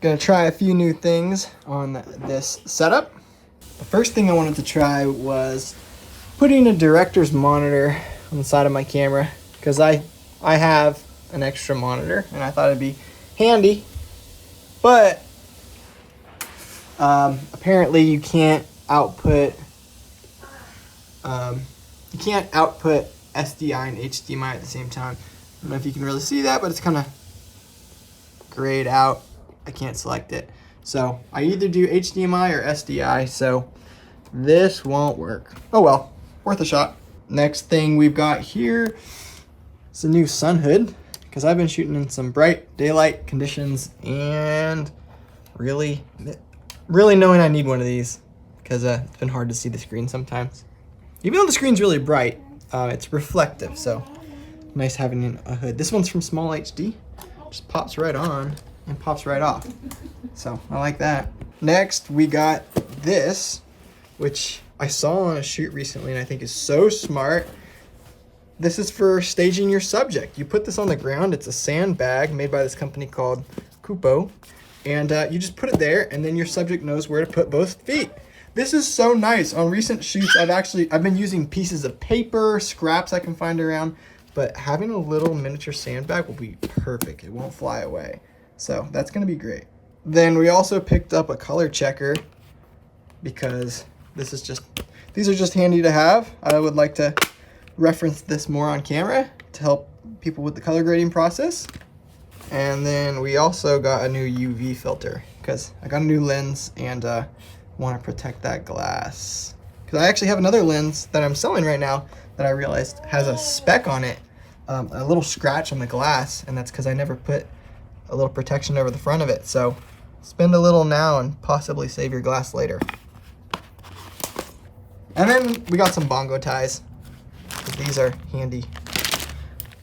Gonna try a few new things on this setup. The first thing I wanted to try was putting a director's monitor on the side of my camera, because I have an extra monitor and I thought it'd be handy, but apparently you can't output SDI and HDMI at the same time. I don't know if you can really see that, but it's kind of grayed out. I can't select it. So I either do HDMI or SDI, so this won't work. Oh well, worth a shot. Next thing we've got here is a new sun hood, because I've been shooting in some bright daylight conditions and really knowing I need one of these, because it's been hard to see the screen sometimes. Even though the screen's really bright, it's reflective, so nice having a hood. This one's from Small HD. Just pops right on and pops right off. So I like that. Next, we got this, which I saw on a shoot recently and I think is so smart. This is for staging your subject. You put this on the ground. It's a sandbag made by this company called Kupo. And you just put it there, and then your subject knows where to put both feet. This is so nice. On recent shoots, I've been using pieces of paper, scraps I can find around, but having a little miniature sandbag will be perfect. It won't fly away. So that's gonna be great. Then we also picked up a color checker, because these are just handy to have. I would like to reference this more on camera to help people with the color grading process. And then we also got a new UV filter, because I got a new lens and want to protect that glass. Because I actually have another lens that I'm selling right now that I realized has a speck on it, a little scratch on the glass, and that's because I never put a little protection over the front of it. So spend a little now and possibly save your glass later. And then we got some bongo ties, because these are handy.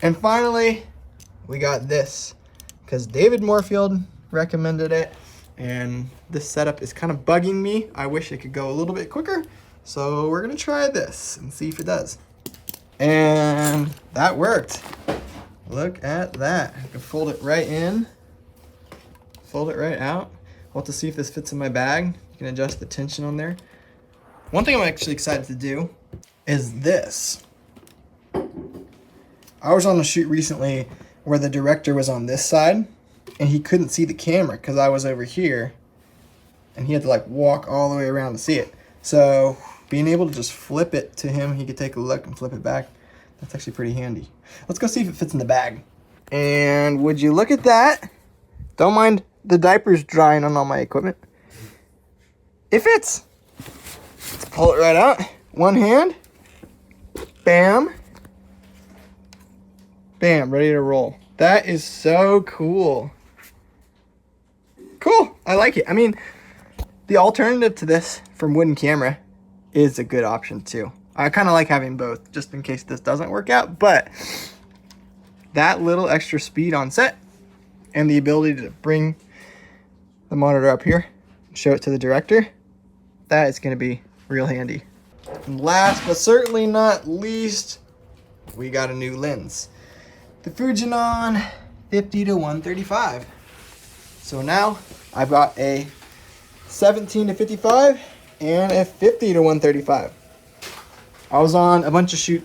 And finally, we got this, because David Moorfield recommended it, and this setup is kind of bugging me. I wish it could go a little bit quicker, so we're gonna try this and see if it does. And that worked. Look at that. I can fold it right in, fold it right out. We'll have to see if this fits in my bag. You can adjust the tension on there. One thing I'm actually excited to do is this. I was on a shoot recently where the director was on this side and he couldn't see the camera because I was over here, and he had to like walk all the way around to see it. So being able to just flip it to him, he could take a look and flip it back. That's actually pretty handy. Let's go see if it fits in the bag. And would you look at that? Don't mind the diapers drying on all my equipment. It fits. Let's pull it right out. One hand. Bam. Bam, ready to roll. That is so cool. Cool, I like it. I mean, the alternative to this from wooden camera is a good option too. I kind of like having both, just in case this doesn't work out, but that little extra speed on set and the ability to bring the monitor up here and show it to the director, that is gonna be real handy. And last but certainly not least, we got a new lens. The Fujinon 50-135. So now I've got a 17-55 and a 50-135. I was on a bunch of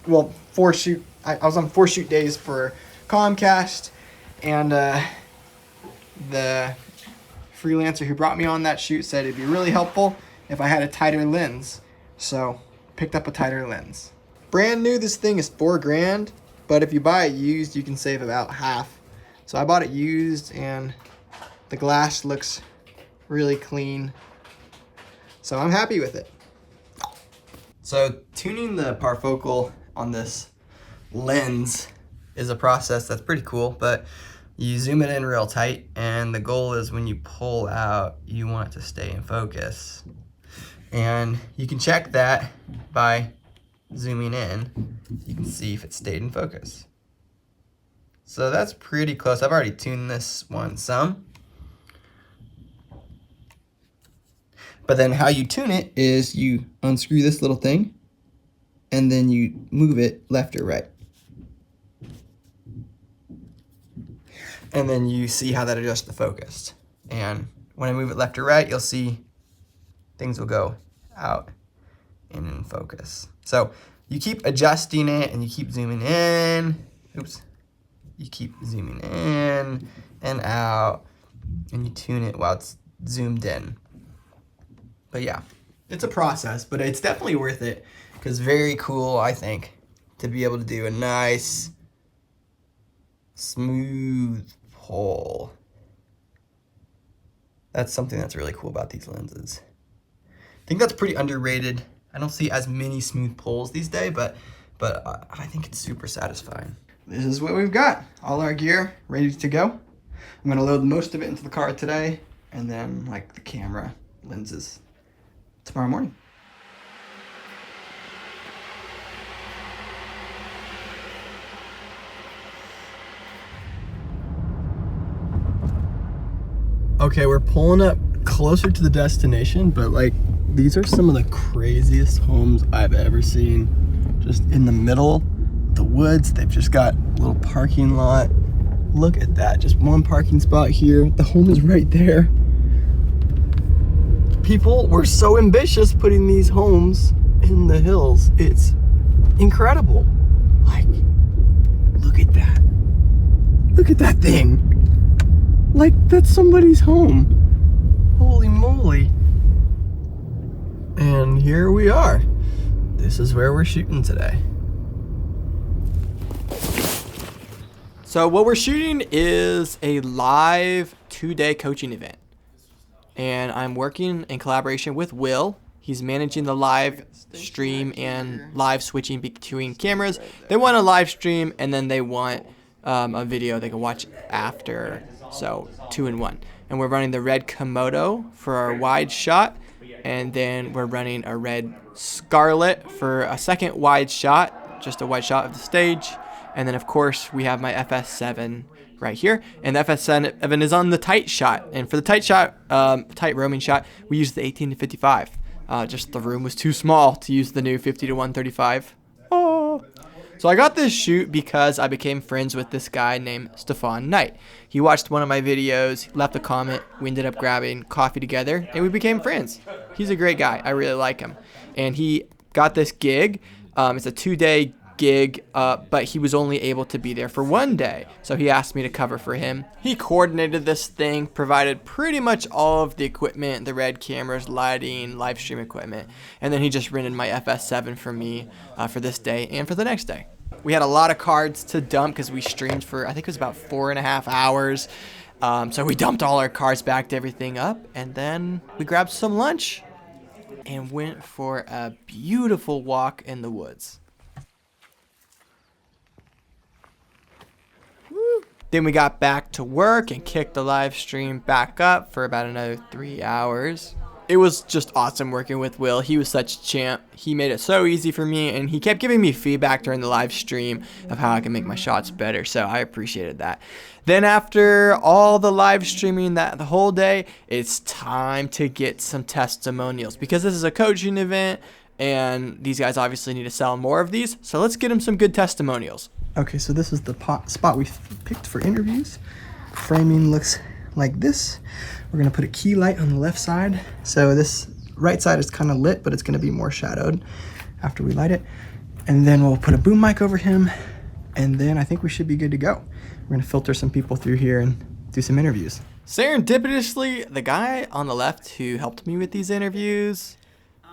I was on 4 shoot days for Comcast, and the freelancer who brought me on that shoot said it'd be really helpful if I had a tighter lens. So picked up a tighter lens. Brand new, this thing is $4,000, but if you buy it used, you can save about half. So I bought it used, and the glass looks really clean. So I'm happy with it. So tuning the Parfocal on this lens is a process that's pretty cool, but you zoom it in real tight, and the goal is when you pull out, you want it to stay in focus. And you can check that by zooming in. You can see if it stayed in focus. So that's pretty close. I've already tuned this one some. But then how you tune it is you unscrew this little thing, and then you move it left or right. And then you see how that adjusts the focus. And when I move it left or right, you'll see things will go out and in focus. So you keep adjusting it and you keep zooming in. Oops. You keep zooming in and out, and you tune it while it's zoomed in. But yeah, it's a process, but it's definitely worth it, because very cool, I think, to be able to do a nice, smooth pull. That's something that's really cool about these lenses. I think that's pretty underrated. I don't see as many smooth pulls these days, but I think it's super satisfying. This is what we've got. All our gear ready to go. I'm gonna load most of it into the car today, and then like the camera, lenses, tomorrow morning. Okay, we're pulling up closer to the destination, but like these are some of the craziest homes I've ever seen. Just in the middle of the woods, they've just got a little parking lot. Look at that, just one parking spot here. The home is right there. People were so ambitious putting these homes in the hills. It's incredible. Like, look at that. Look at that thing. Like, that's somebody's home. Holy moly. And here we are. This is where we're shooting today. So what we're shooting is a live 2-day coaching event. And I'm working in collaboration with Will. He's managing the live stream and live switching between cameras. They want a live stream, and then they want a video they can watch after. So 2 in 1. And we're running the red Komodo for our wide shot, and then we're running a red Scarlet for a second wide shot, just a wide shot of the stage. And then of course we have my FS7 right here, and the FS7 is on the tight shot. And for the tight shot, tight roaming shot, we used the 18-55. Just the room was too small to use the new 50-135. Oh. So I got this shoot because I became friends with this guy named Stefan Knight. He watched one of my videos, left a comment, we ended up grabbing coffee together, and we became friends. He's a great guy. I really like him. And he got this gig. It's a 2-day gig, but he was only able to be there for 1 day. So he asked me to cover for him. He coordinated this thing, provided pretty much all of the equipment, the red cameras, lighting, live stream equipment. And then he just rented my FS7 for me for this day and for the next day. We had a lot of cards to dump because we streamed for, I think it was about 4.5 hours. So we dumped all our cards, backed everything up, and then we grabbed some lunch and went for a beautiful walk in the woods. Woo. Then we got back to work and kicked the live stream back up for about another 3 hours. It was just awesome working with Will. He was such a champ. He made it so easy for me, and he kept giving me feedback during the live stream of how I can make my shots better, so I appreciated that. Then after all the live streaming the whole day, it's time to get some testimonials, because this is a coaching event, and these guys obviously need to sell more of these, so let's get them some good testimonials. Okay, so this is the spot we picked for interviews. Framing looks like this. We're gonna put a key light on the left side. So this right side is kind of lit, but it's gonna be more shadowed after we light it. And then we'll put a boom mic over him, and then I think we should be good to go. We're gonna filter some people through here and do some interviews. Serendipitously, the guy on the left who helped me with these interviews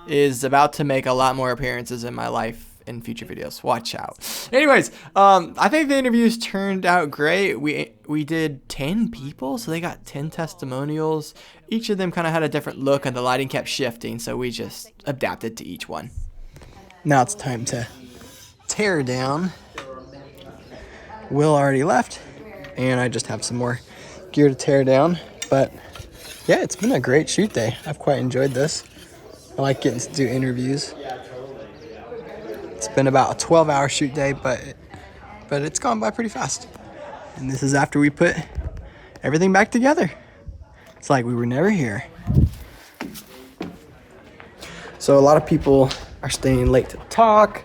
is about to make a lot more appearances in my life in future videos. Watch out. Anyways, I think the interviews turned out great. We did 10 people, so they got 10 testimonials. Each of them kind of had a different look, and the lighting kept shifting, so we just adapted to each one. Now it's time to tear down. Will already left, and I just have some more gear to tear down. But yeah, it's been a great shoot day. I've quite enjoyed this. I like getting to do interviews. It's been about a 12-hour shoot day, but it's gone by pretty fast. And this is after we put everything back together. It's like we were never here. So a lot of people are staying late to talk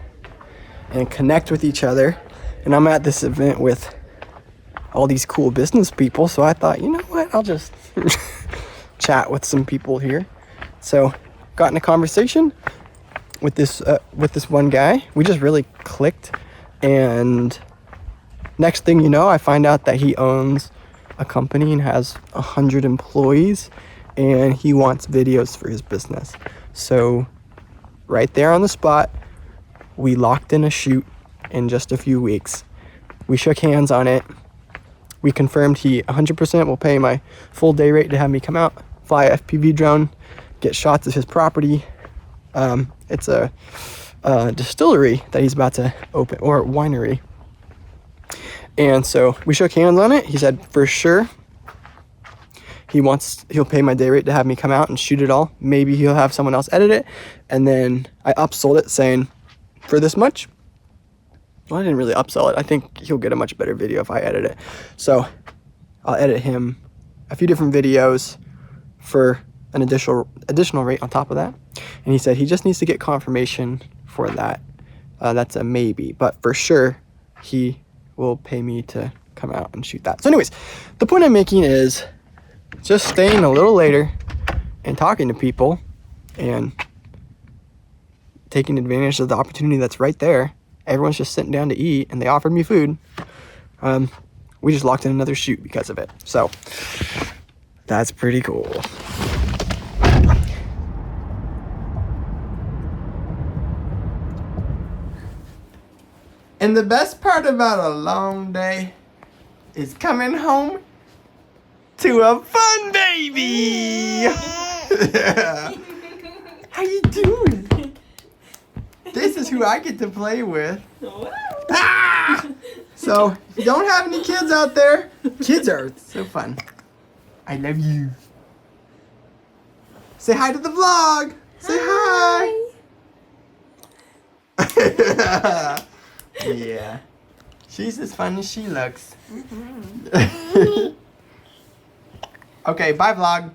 and connect with each other. And I'm at this event with all these cool business people, so I thought, you know what, I'll just chat with some people here. So got in a conversation with this one guy. We just really clicked, and next thing you know, I find out that he owns a company and has 100 employees, and he wants videos for his business. So right there on the spot, we locked in a shoot in just a few weeks. We shook hands on it. We confirmed he 100% will pay my full day rate to have me come out, fly a FPV drone, get shots of his property. It's a distillery that he's about to open, or winery. And so we shook hands on it. He said for sure he'll pay my day rate to have me come out and shoot it all. Maybe he'll have someone else edit it. And then I upsold it saying for this much. Well, I didn't really upsell it. I think he'll get a much better video if I edit it. So I'll edit him a few different videos for an additional rate on top of that. And he said he just needs to get confirmation for that. That's a maybe, but for sure he will pay me to come out and shoot that. So anyways, the point I'm making is just staying a little later and talking to people and taking advantage of the opportunity that's right there. Everyone's just sitting down to eat, and they offered me food. We just locked in another shoot because of it. So that's pretty cool. And the best part about a long day is coming home to a fun baby. How you doing? This is who I get to play with. Ah! So, if you don't have any kids out there, kids are so fun. I love you. Say hi to the vlog. Say hi. Yeah. She's as fun as she looks. Okay, bye vlog.